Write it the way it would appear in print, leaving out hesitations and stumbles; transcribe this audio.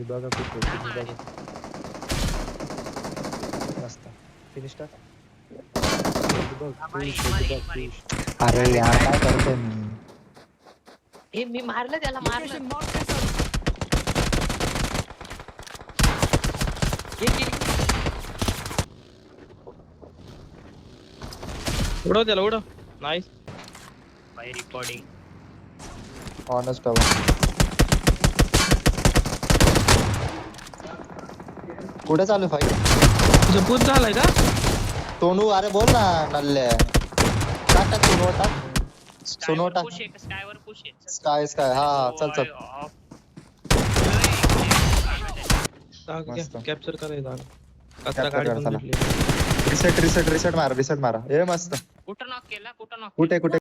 मी बघा कुठे तुम्ही बघा मस्त फिनिश टाक बघ पुश अरे यार काय करतोय मी हे मी मारलं त्याला मारलं उडव त्याला उडव नाईस बाय रिकॉर्डिंग ऑनेस्ट हवा कुठे चालू फाईट तुझं पूत झालाय का सोनू अरे बोल ना नल्ले टाक टाक सोनू टाक सोनू टाक स्कायवर पुश आहे स्काय स्काय हा चल चल मस्त. कॅप्चर करायचा कचरा Capture गाडी करा, पण चला. भेटली रिसेट मारा ए मस्त कुठं नॉक केला कुठे कुठे